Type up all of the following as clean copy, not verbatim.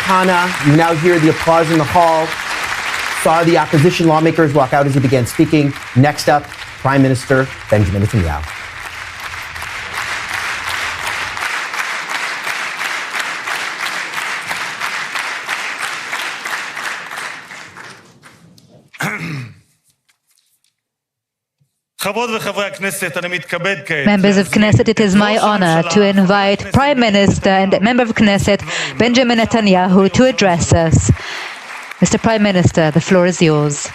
Hana, you now hear the applause in the hall. Saw the opposition lawmakers walk out as he began speaking. Next up, Prime Minister Benjamin Netanyahu. Members of Knesset, it is my honor to invite Prime Minister and Member of Knesset Benjamin Netanyahu to address us. Mr. Prime Minister, the floor is yours.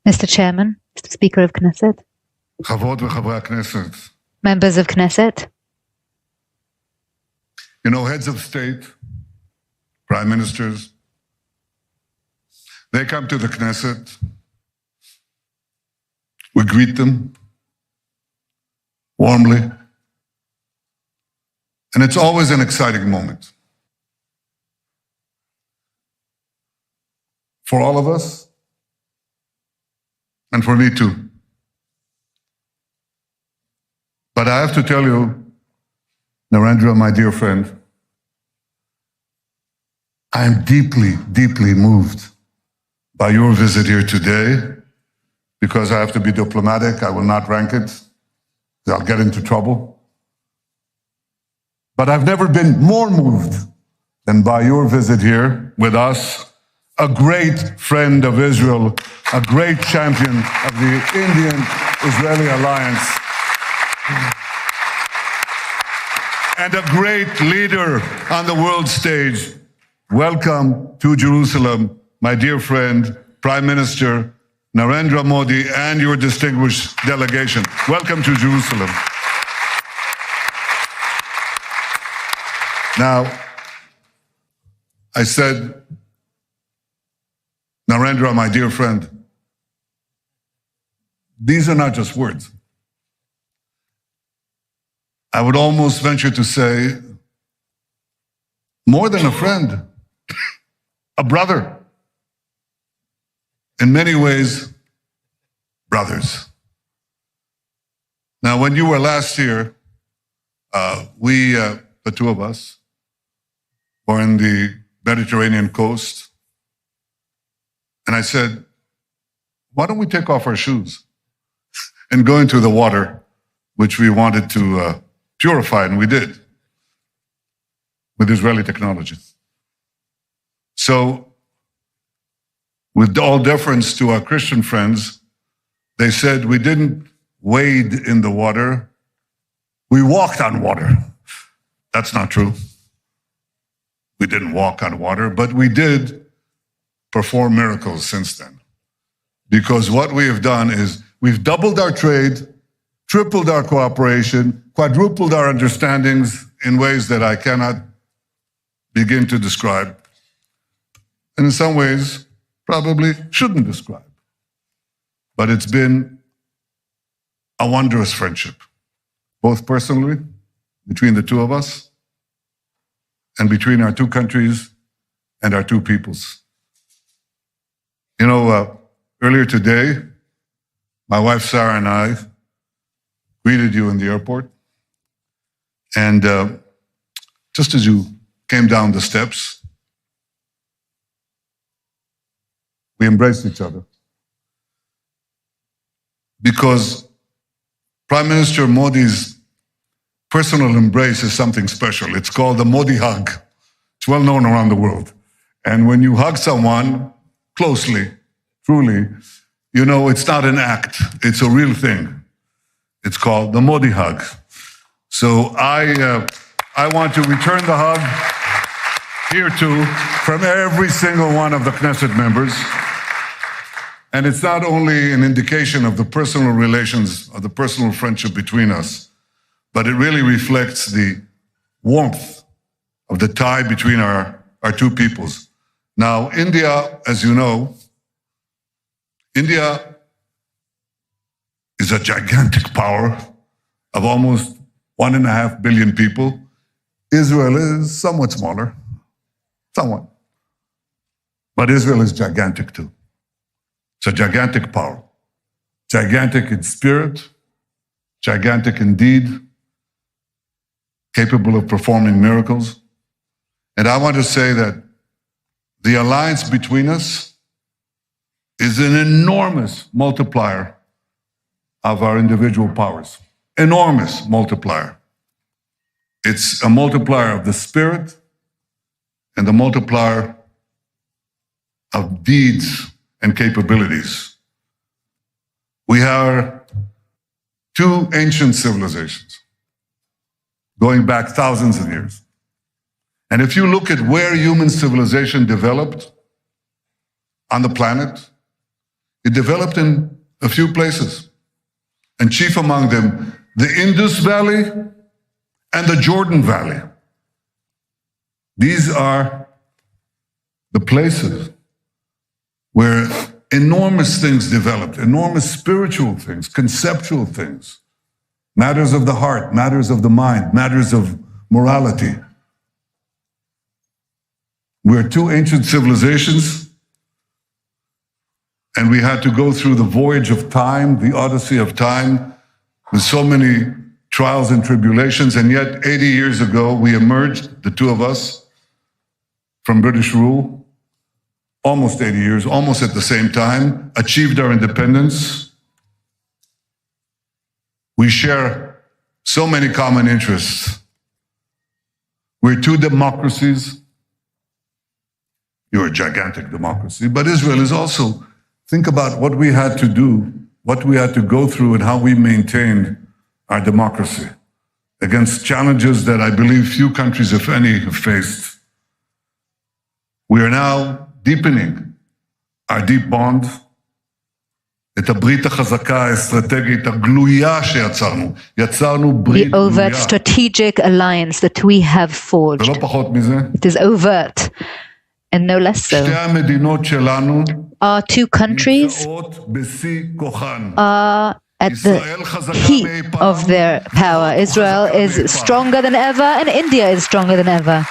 Mr. Chairman, Mr. Speaker of Knesset, members of Knesset, you know, heads of state, prime ministers, they come to the Knesset, we greet them warmly, and it's always an exciting moment. For all of us, and for me too. But I have to tell you, Narendra, my dear friend, I am deeply, deeply moved by your visit here today, because I have to be diplomatic. I will not rank it. I'll get into trouble. But I've never been more moved than by your visit here with us, a great friend of Israel, a great champion of the Indian-Israeli alliance, and a great leader on the world stage. Welcome to Jerusalem, my dear friend, Prime Minister Narendra Modi, and your distinguished delegation. Welcome to Jerusalem. Now, I said, Narendra, my dear friend, these are not just words. I would almost venture to say, more than a friend, a brother. In many ways, brothers. Now, when you were last here, the two of us, were in the Mediterranean coast. And I said, why don't we take off our shoes and go into the water, which we wanted to purify, and we did, with Israeli technology. So, with all deference to our Christian friends, they said we didn't wade in the water, we walked on water. That's not true. We didn't walk on water, but we did perform miracles since then. Because what we have done is we've doubled our trade, tripled our cooperation, quadrupled our understandings in ways that I cannot begin to describe. And in some ways, probably shouldn't describe. But it's been a wondrous friendship, both personally, between the two of us, and between our two countries and our two peoples. You know, earlier today, my wife Sarah and I greeted you in the airport. And just as you came down the steps, we embraced each other. because Prime Minister Modi's personal embrace is something special. It's called the Modi hug. It's well known around the world. And when you hug someone closely, truly, you know it's not an act, it's a real thing. It's called the Modi hug. So I want to return the hug here too from every single one of the Knesset members. And it's not only an indication of the personal relations, of the personal friendship between us, but it really reflects the warmth of the tie between our two peoples. Now, India, as you know, India is a gigantic power of almost 1.5 billion people. Israel is somewhat smaller, somewhat. But Israel is gigantic too. It's a gigantic power. Gigantic in spirit, gigantic in deed, capable of performing miracles. And I want to say that the alliance between us is an enormous multiplier of our individual powers. Enormous multiplier. It's a multiplier of the spirit and the multiplier of deeds and capabilities. We are two ancient civilizations going back thousands of years. And if you look at where human civilization developed on the planet, it developed in a few places. And chief among them, the Indus Valley and the Jordan Valley. These are the places where enormous things developed, enormous spiritual things, conceptual things, matters of the heart, matters of the mind, matters of morality. We're two ancient civilizations, and we had to go through the voyage of time, the odyssey of time, with so many trials and tribulations, and yet 80 years ago, we emerged, the two of us, from British rule, almost 80 years, almost at the same time, achieved our independence. We share so many common interests. We're two democracies. You're a gigantic democracy, but Israel is also, think about what we had to do, what we had to go through, and how we maintained our democracy against challenges that I believe few countries, if any, have faced. We are now deepening our deep bond, את הברית החזקה האסטרטגית הגלויה שיצרנו. יצרנו ברית The overt strategic alliance that we have forged. ולא פחות מזה. It is overt and no less so. שתי המדינות שלנו Our two countries נמצאות בשיא כוחן. are at the heat of their power. Israel is stronger than ever, and India is stronger than ever.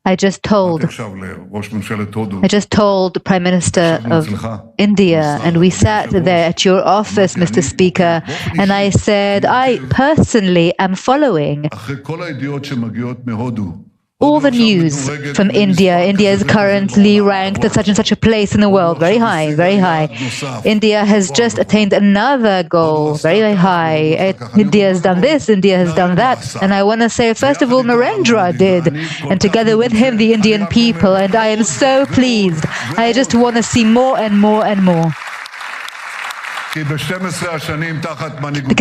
I just told the Prime Minister of India, and we sat there at your office, Mr. Speaker, and I said, I personally am following all the news from India. India is currently ranked at such and such a place in the world, very high, very high. India has just attained another goal, very, very high. India has done this, India has done that. And I want to say, first of all, Narendra did, and together with him, the Indian people. And I am so pleased. I just want to see more and more and more. Because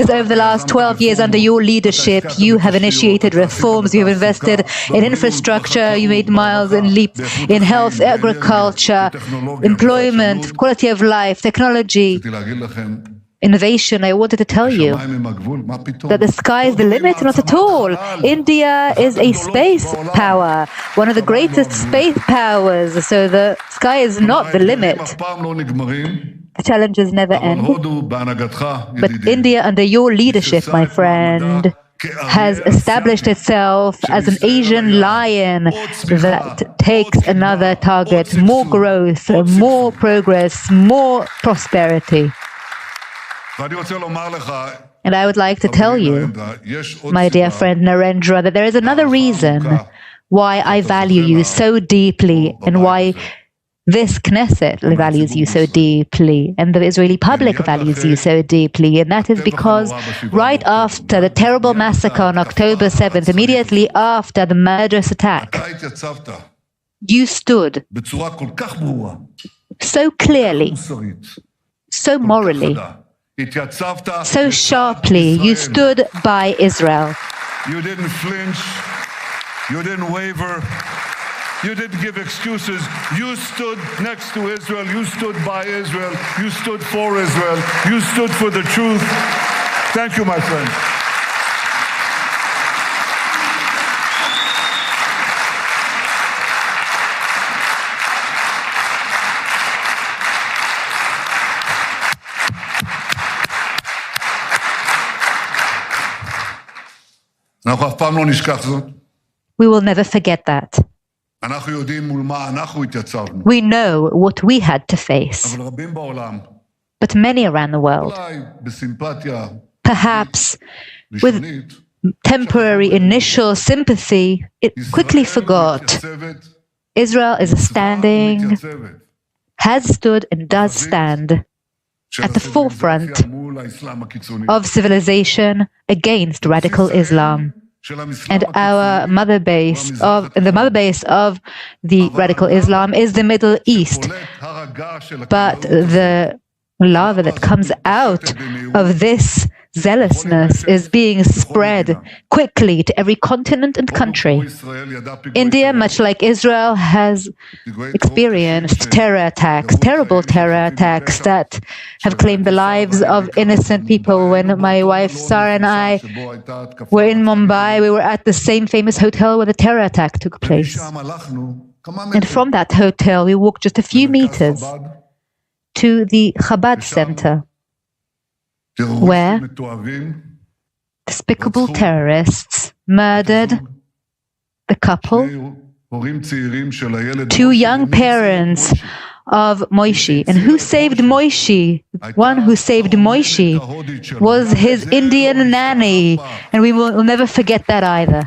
over the last 12 years under your leadership, you have initiated reforms, you have invested in infrastructure, you made miles and leaps in health, agriculture, employment, quality of life, technology, innovation. I wanted to tell you that the sky is the limit, not at all. India is a space power, one of the greatest space powers, so the sky is not the limit. The challenges never end. But India, under your leadership, my friend, has established itself as an Asian lion that takes another target, more growth, more progress, more prosperity. And I would like to tell you, my dear friend Narendra, that there is another reason why I value you so deeply and why this Knesset values you so deeply and the Israeli public values you so deeply. And that is because right after the terrible massacre on October 7th, immediately after the murderous attack, you stood so clearly, so morally, so sharply. You stood by Israel. You didn't flinch. You didn't waver. You didn't give excuses. You stood next to Israel. You stood by Israel. You stood for Israel. You stood for the truth. Thank you, my friend. אנחנו אף פעם לא נשכח זאת. We will never forget that. אנחנו יודעים מול מה אנחנו התייצבנו. We know what we had to face. אבל רבים בעולם, But many around the world, אולי בסימפתיה perhaps with ראשונית, temporary initial sympathy, it quickly forgot מתייצבת, Israel is standing, מתייצבת. has stood and does stand at the forefront מול האסלאם הקיצוני. of civilization against radical Islam. של האסלאם And our הקיצוני. the mother base of the radical Islam is the Middle East. בולט הר הגעש של But הקנאות. the lava that comes out of this zealousness is being spread quickly to every continent and country. ישראל ידע פיגועי India, טרור, much like Israel, has פיגועי טרור experienced קשים terror attacks, terrible terror attacks that have claimed the lives of innocent people. When my wife Sarah and I שבו הייתה התקפה. were in Mumbai, we were at the same famous hotel where the terror attack took place. משם הלכנו כמה And מטרים from that hotel, we walked just a few meters חב"ד, to the Chabad Center, טרוריסטים where מתועבים, despicable terrorists murdered the couple, שני הורים צעירים של הילד two מוישי, young ומי parents מוישי? of Moishi. And who saved Moishi? One who saved Moishi was his Indian nanny, and we will never forget that either.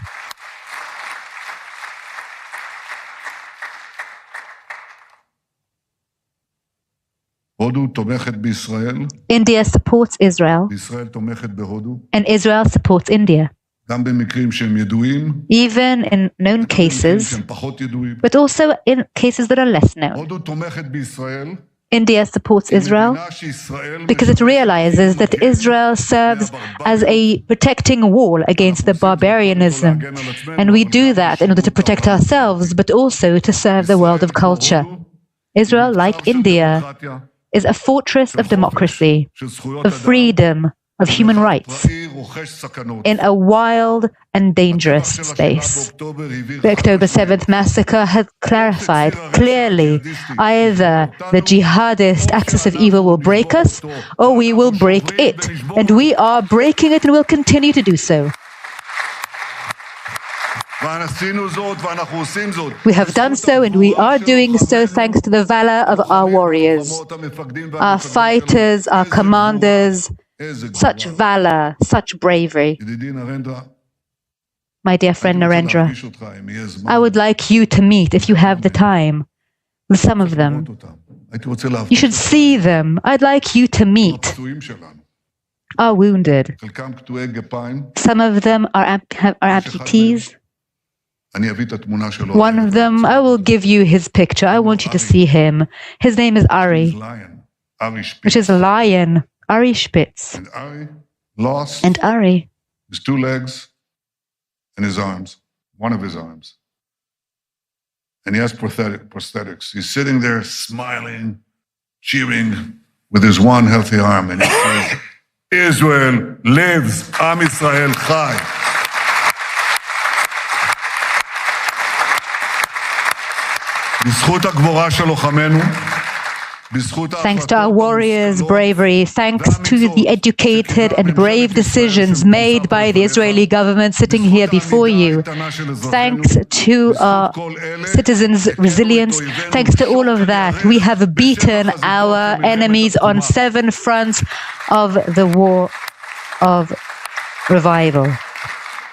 הודו תומכת בישראל, India supports Israel, וישראל תומכת בהודו, and Israel supports India, גם במקרים שהם ידועים, even in known במקרים cases, שהם פחות ידועים. but also in cases that are less known. הודו תומכת בישראל, India supports Israel מדינה שישראל because it realizes that Israel serves as a protecting wall against the barbarianism. And we do that in order to protect ourselves, but also to serve the world of culture. Israel, like India, is a fortress of democracy, of freedom, of human rights, in a wild and dangerous space. The October 7th massacre has clarified clearly either the jihadist axis of evil will break us or we will break it. And we are breaking it and will continue to do so. We have done so and we are doing so thanks to the valor of our warriors, our fighters, our commanders. Such valor, such bravery. My dear friend Narendra, I would like you to meet, if you have the time, with some of them. You should see them. I'd like you to meet our wounded. Some of them are amputees. One of them, I will give you his picture. I want you to see him. His name is Ari, which is a lion. Ari Spitz. And Ari lost And Ari his two legs and his arms, one of his arms. And he has prosthetics. He's sitting there smiling, cheering with his one healthy arm. And he says, Israel lives, Am Yisrael Chai. בזכות הגבורה של לוחמינו, thanks to our warriors' bravery, thanks to the educated and brave decisions made by the Israeli government sitting here before you, thanks to our citizens' resilience, thanks to all of that, we have beaten our enemies on 7 fronts of the war of revival.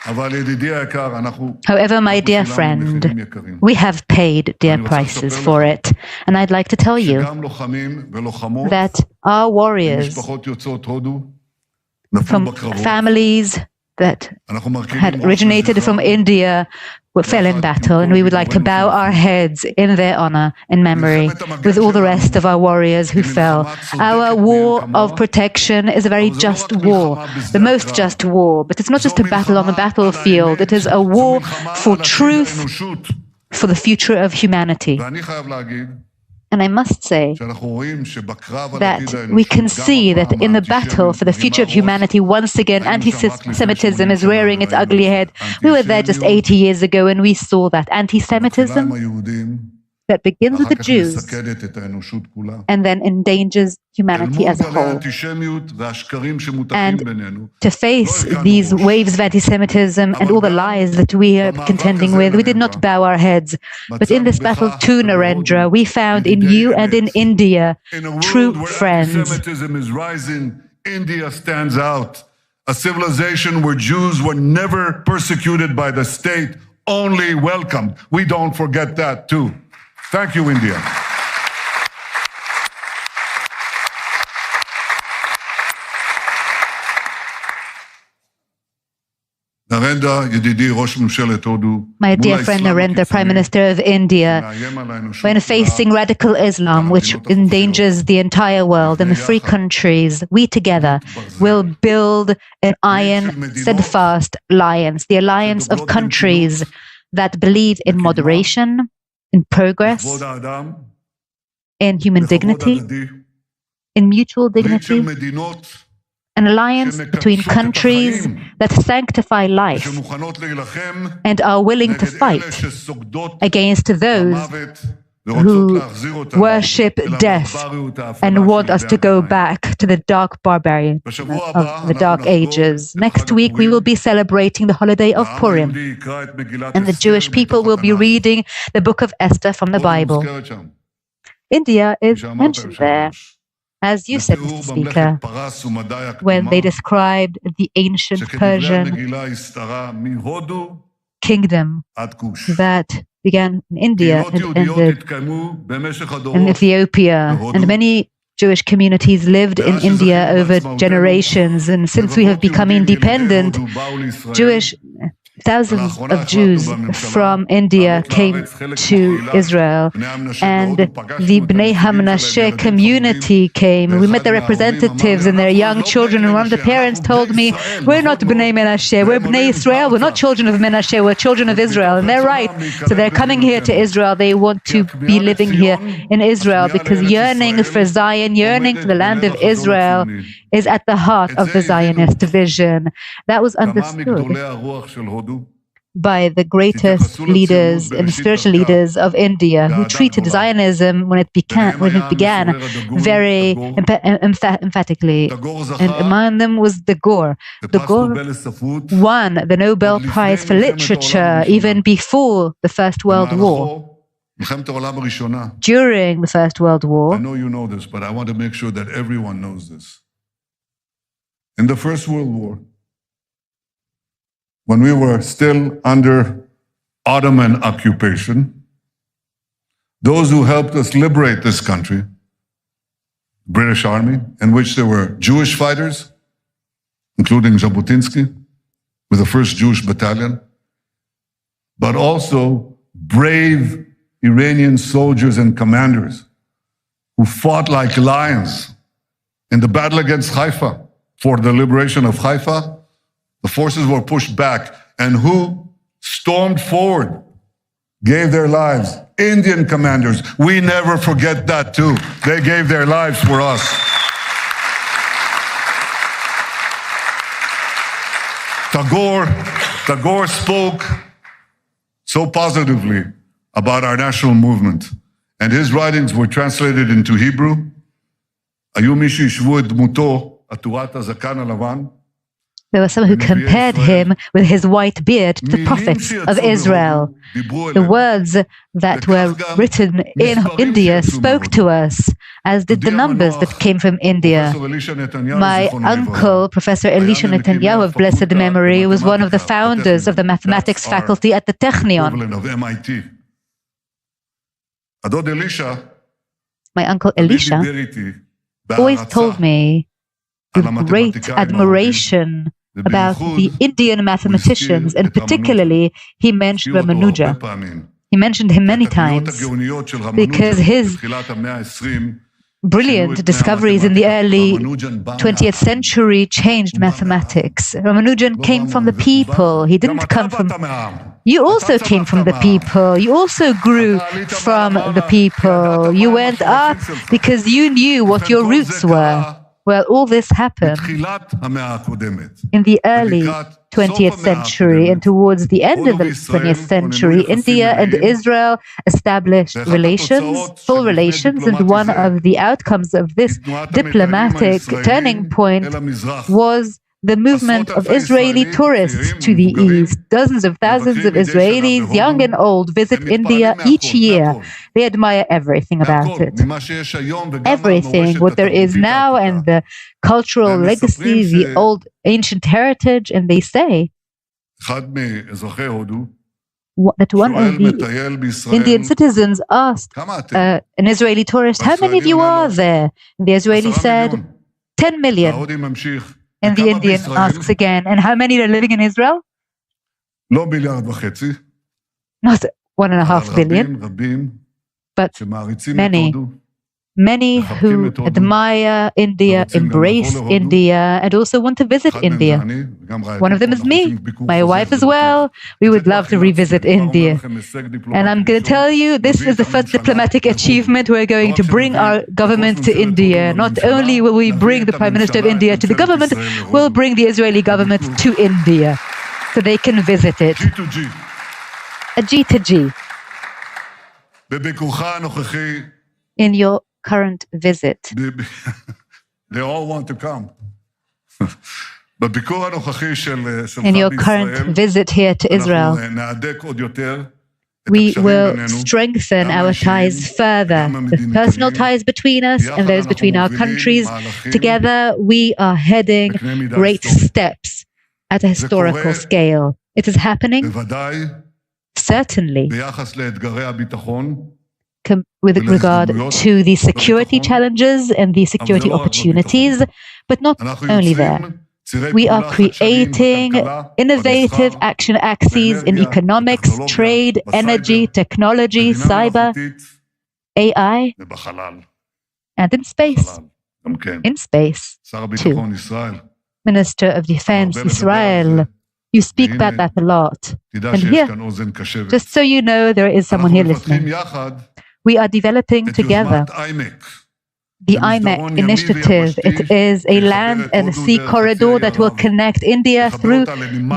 However, my dear friend, we have paid dear prices for it. And I'd like to tell you that our warriors from families that had originated from India fell in battle, and we would like to bow our heads in their honor and memory with all the rest of our warriors who fell. Our war of protection is a very just war, the most just war, but it's not just a battle on the battlefield, it is a war for truth, for the future of humanity. And I must say that we can see that in the battle for the future of humanity, once again, anti-Semitism is rearing its ugly head. We were there just 80 years ago and we saw that anti-Semitism that begins with the Jews and then endangers humanity as a whole. And to face these waves of anti-Semitism and all the lies that we are contending with, we did not bow our heads. But in this battle too, Narendra, we found in you and in India true friends. Anti-Semitism is rising. India stands out. A civilization where Jews were never persecuted by the state, only welcomed. We don't forget that too. Thank you, India. My dear friend Narendra, Prime Minister of India, when facing radical Islam, which endangers the entire world and the free countries, we together will build an iron, steadfast alliance, the alliance of countries that believe in moderation, in progress, in human dignity, in mutual dignity, an alliance between countries that sanctify life and are willing to fight against those who worship death and want us to go back to the dark barbarian of the dark ages. Next week we will be celebrating the holiday of Purim, and the Jewish people will be reading the book of Esther from the Bible. India is mentioned there, as you said, Mr. Speaker, when they described the ancient Persian kingdom that began in India and ended in Ethiopia, and many Jewish communities lived in India over generations. And since we have become independent, thousands of Jews from India came to Israel, and the Bnei HaMenashe community came. We met the representatives and their young children, and one of the parents told me, we're not Bnei Menashe, we're Bnei Israel, we're not children of Menashe, we're children of Israel. And they're right. So they're coming here to Israel. They want to be living here in Israel because yearning for Zion, yearning for the land of Israel is at the heart of the Zionist vision. That was understood by the greatest leaders and spiritual leaders of India, who treated Zionism when it began very emphatically. And among them was Tagore. Tagore won the Nobel Prize for Literature even before the First World War. During the First World War, I know you know this, but I want to make sure that everyone knows this. In the First World War, when we were still under Ottoman occupation, those who helped us liberate this country, British Army, in which there were Jewish fighters, including Jabotinsky, with the 1st Jewish Battalion, but also brave Iranian soldiers and commanders who fought like lions in the battle against Haifa for the liberation of Haifa. The forces were pushed back, and who stormed forward, gave their lives? Indian commanders. We never forget that too. They gave their lives for us. Tagore spoke so positively about our national movement, and his writings were translated into Hebrew. היו מי שישבו את דמותו, עטורת הזקן הלבן, There were some who compared him with his white beard to the prophets of Israel. The words that were written in India spoke to us, as did the numbers that came from India. My uncle, Professor Elisha Netanyahu of blessed memory, was one of the founders of the mathematics faculty at the Technion. My uncle Elisha always told me with great admiration about the Indian mathematicians, and particularly he mentioned Ramanuja. He mentioned him many times because his brilliant discoveries in the early 20th century changed mathematics. Ramanujan came from the people. He didn't come from... You also came from the people. You also grew from the people. You went up because you knew what your roots were. Well, all this happened in the early 20th century, and towards the end of the 20th century, India and Israel established relations, full relations, and one of the outcomes of this diplomatic turning point was the movement of Israeli tourists to the east. Dozens of thousands of Israelis, young and old, visit India each year. They admire everything about it. Everything, what there is now, and the cultural legacy, the old ancient heritage, and they say that one of the Indian citizens asked an Israeli tourist, "How many of you are there?" And the Israeli said, 10 million. And the Indian asks again, "And how many are living in Israel?" Not 1.5 billion, but many. Many who admire India, embrace India, and also want to visit India. One of them is me, my wife as well. We would love to revisit India. And I'm going to tell you, this is the first diplomatic achievement. We're going to bring our government to India. Not only will we bring the Prime Minister of India to the government, we'll bring the Israeli government to India so they can visit it. A G to G. In your current visit. They all want to come. In your current visit here to Israel, we will strengthen our ties further, the personal ties between us and those between our countries. Together, we are heading great steps at a historical scale. It is happening, certainly, with regard to the security challenges and the security opportunities, but not only there. We are creating innovative action axes in economics, trade, energy, technology, cyber, AI, and in space. In space, too. Minister of Defense, Israel, you speak about that a lot. And here, just so you know, there is someone here listening. We are developing together the IMEC initiative. It is a land and sea corridor that will connect India through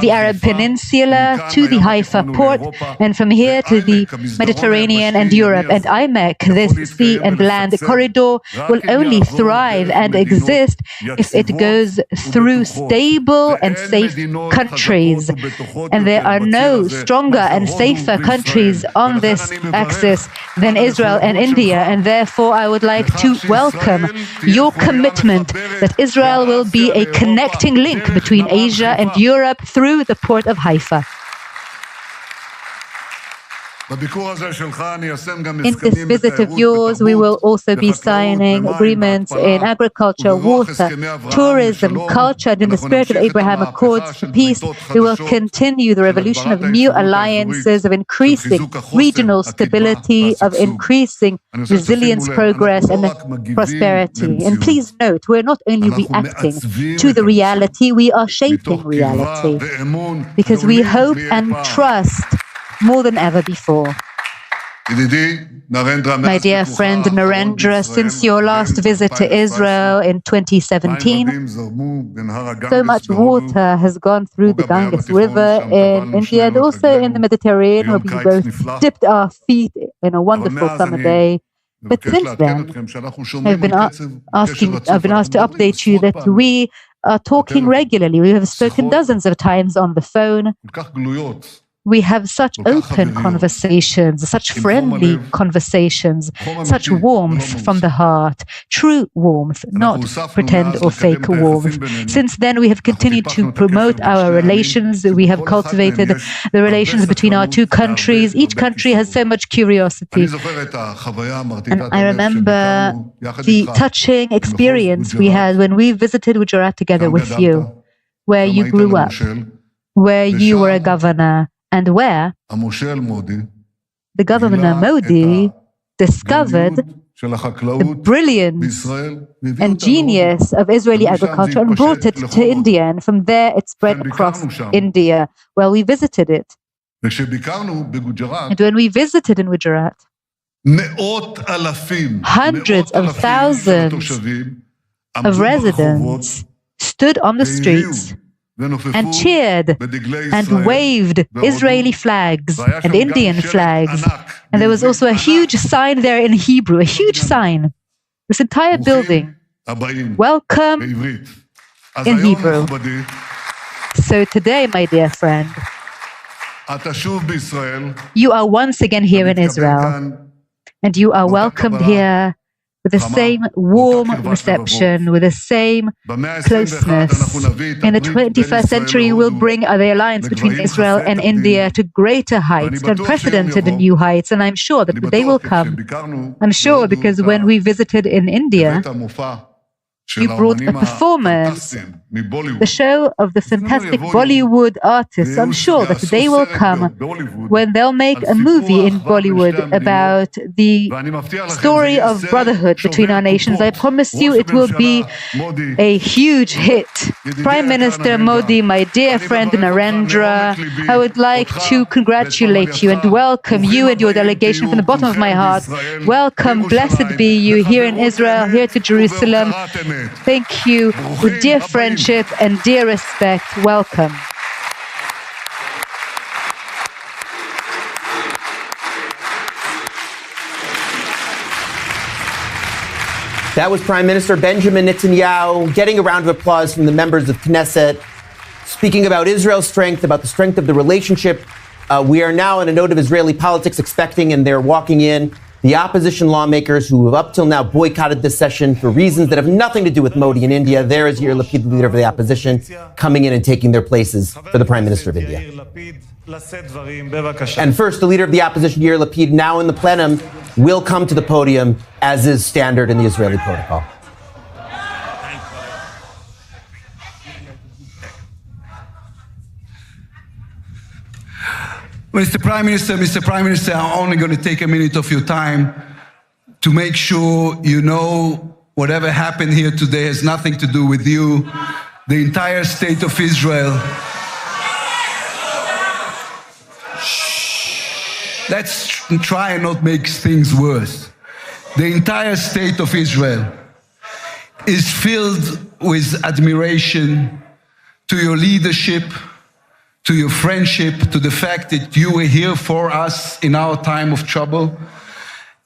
the Arab Peninsula to the Haifa port, and from here to the Mediterranean and Europe. And IMEC, this sea and land corridor, will only thrive and exist if it goes through stable and safe countries. And there are no stronger and safer countries on this axis than Israel and India. And therefore, I would like to welcome your commitment that Israel will be a connecting link between Asia and Europe through the port of Haifa. In this visit of yours, we will also be signing agreements in agriculture, water, tourism, culture, and in the spirit of Abraham Accords for peace. We will continue the revolution of new alliances, of increasing regional stability, of increasing resilience, progress, and prosperity. And please note, we're not only reacting to the reality, we are shaping reality, because we hope and trust more than ever before. My dear friend Narendra, since your last visit to Israel in 2017, so much water has gone through the Ganges River in India and also in the Mediterranean, where we both dipped our feet in a wonderful summer day. But since then, I've been asked to update you that we are talking regularly. We have spoken dozens of times on the phone. We have such open conversations, such friendly conversations, such warmth from the heart, true warmth, not pretend or fake warmth. Since then, we have continued to promote our relations. We have cultivated the relations between our two countries. Each country has so much curiosity. And I remember the touching experience we had when we visited Gujarat together with you, where you grew up, where you were a governor, and where the Governor Modi discovered the brilliance and genius of Israeli agriculture and brought it to India. And from there, it spread across India. Well, we visited it. And when we visited in Gujarat, hundreds of thousands of residents stood on the streets and cheered and waved Israeli flags and Indian flags. And there was also a huge sign there in Hebrew, a huge sign. This entire building, welcome in Hebrew. So today, my dear friend, you are once again here in Israel, and you are welcomed here with the same warm reception, with the same closeness. In the 21st century, we'll bring the alliance between Israel and India to greater heights, to unprecedented new heights, and I'm sure that the day will come. I'm sure because when we visited in India, you brought a performance, the show of the fantastic Bollywood artists. I'm sure that the day will come when they'll make a movie in Bollywood about the story of brotherhood between our nations. I promise you it will be a huge hit. Prime Minister Modi, my dear friend Narendra, I would like to congratulate you and welcome you and your delegation from the bottom of my heart. Welcome, blessed be you here in Israel, here to Jerusalem. Thank you with dear friendship and dear respect. Welcome. That was Prime Minister Benjamin Netanyahu getting a round of applause from the members of Knesset, speaking about Israel's strength, about the strength of the relationship. We are now on a note of Israeli politics, expecting, and they're walking in, the opposition lawmakers who have up till now boycotted this session for reasons that have nothing to do with Modi in India. There is Yair Lapid, the leader of the opposition, coming in and taking their places for the Prime Minister of India. And first, the leader of the opposition, Yair Lapid, now in the plenum, will come to the podium, as is standard in the Israeli protocol. Mr. Prime Minister, I'm only going to take a minute of your time to make sure you know whatever happened here today has nothing to do with you. The entire state of Israel. Let's try and not make things worse. The entire state of Israel is filled with admiration to your leadership, to your friendship, to the fact that you were here for us in our time of trouble,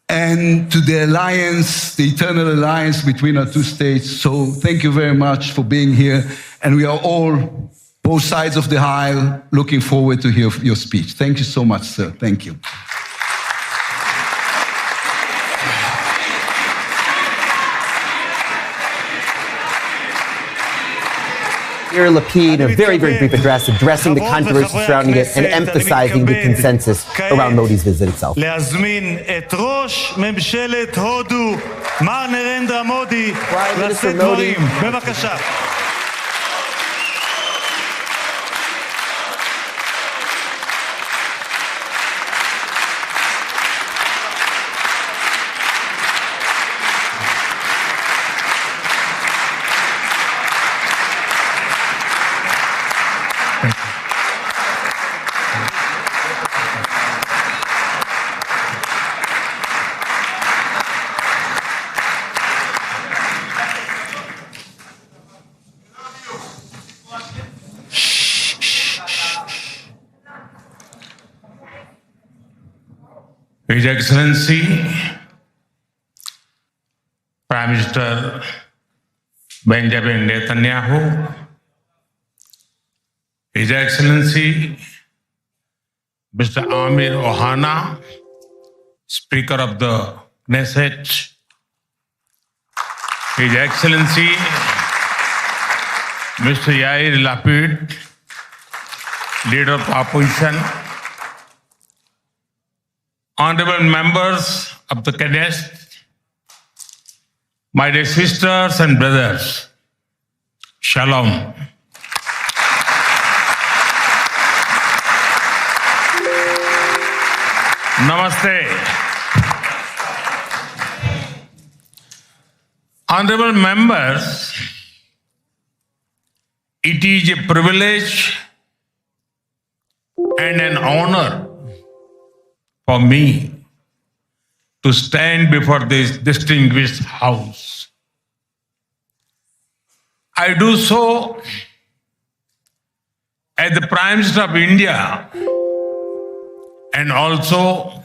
and to the alliance, the eternal alliance between our two states. So thank you very much for being here. And we are all, both sides of the aisle, looking forward to hear your speech. Thank you so much, sir. Thank you. Yair Lapid, a very, very brief address addressing the controversy surrounding it and emphasizing the consensus around Modi's visit itself. Prime Minister Modi. His Excellency, Prime Minister Benjamin Netanyahu, His Excellency Mr. Amir Ohana, Speaker of the Knesset, His Excellency Mr. Yair Lapid, Leader of the Opposition, Honorable members of the Knesset, my dear sisters and brothers, Shalom. Namaste. Honorable members, it is a privilege and an honor for me to stand before this distinguished house. I do so as the Prime Minister of India and also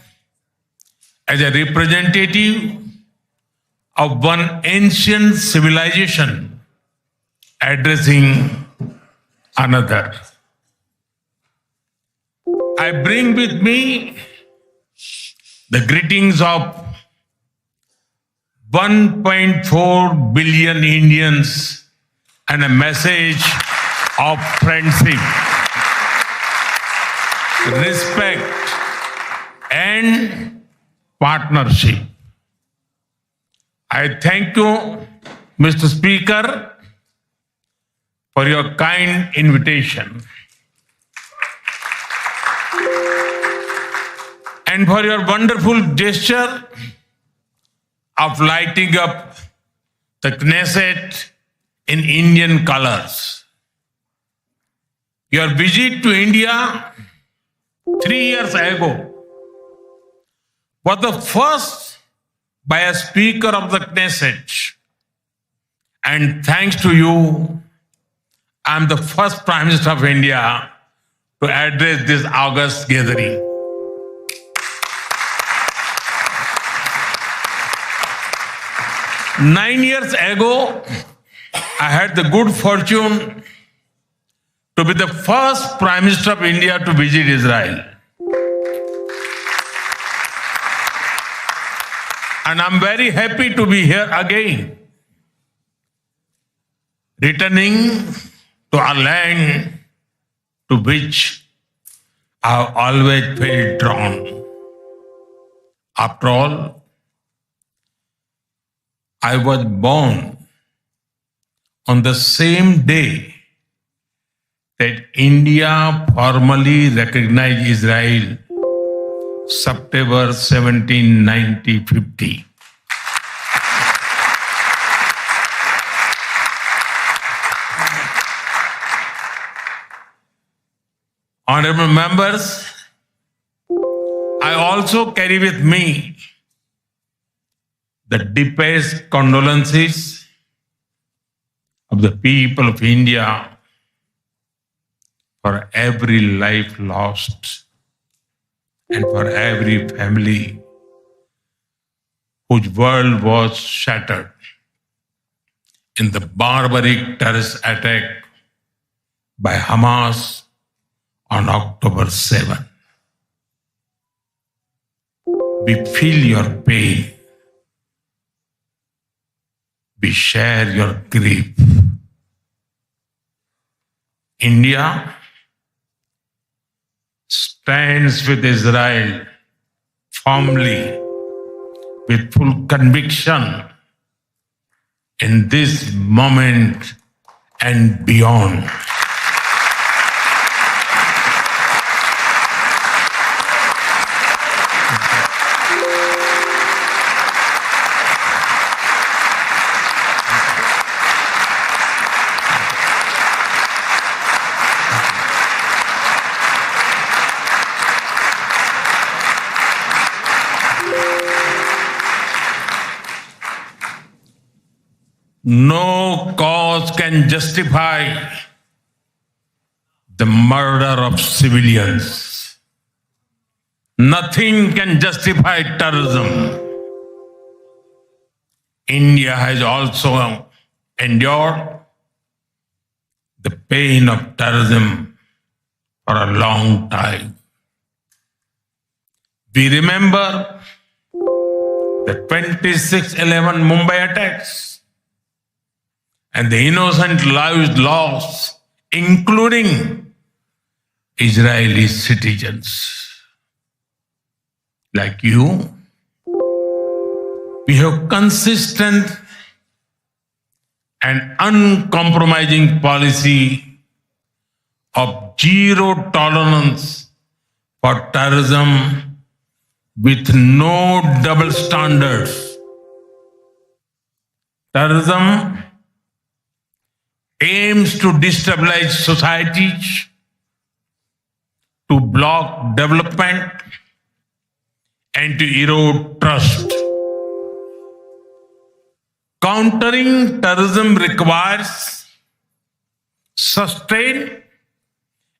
as a representative of one ancient civilization addressing another. I bring with me the greetings of 1.4 billion Indians and a message of friendship, respect, and partnership. I thank you, Mr. Speaker, for your kind invitation and for your wonderful gesture of lighting up the Knesset in Indian colors. Your visit to India 3 years ago was the first by a Speaker of the Knesset. And thanks to you, I am the first Prime Minister of India to address this august gathering. Nine years ago, I had the good fortune to be the first Prime Minister of India to visit Israel. And I'm very happy to be here again, returning to a land to which I've always felt drawn. After all, I was born on the same day that India formally recognized Israel, September 17, 1950. Honorable members, I also carry with me the deepest condolences of the people of India for every life lost and for every family whose world was shattered in the barbaric terrorist attack by Hamas on October 7. We feel your pain. We share your grief. India stands with Israel firmly, with full conviction in this moment and beyond. No cause can justify the murder of civilians. Nothing can justify terrorism. India has also endured the pain of terrorism for a long time. We remember the 26/11 Mumbai attacks and the innocent lives lost, including Israeli citizens. Like you, we have consistent and uncompromising policy of zero tolerance for terrorism with no double standards. Terrorism aims to destabilize societies, to block development, and to erode trust. Countering terrorism requires sustained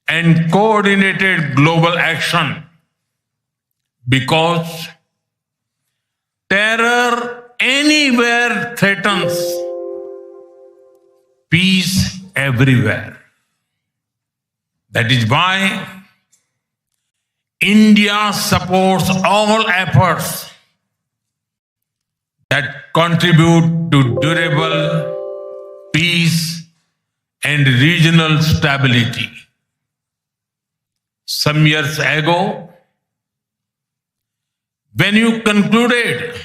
and coordinated global action because terror anywhere threatens peace everywhere. That is why India supports all efforts that contribute to durable peace and regional stability. Some years ago, when you concluded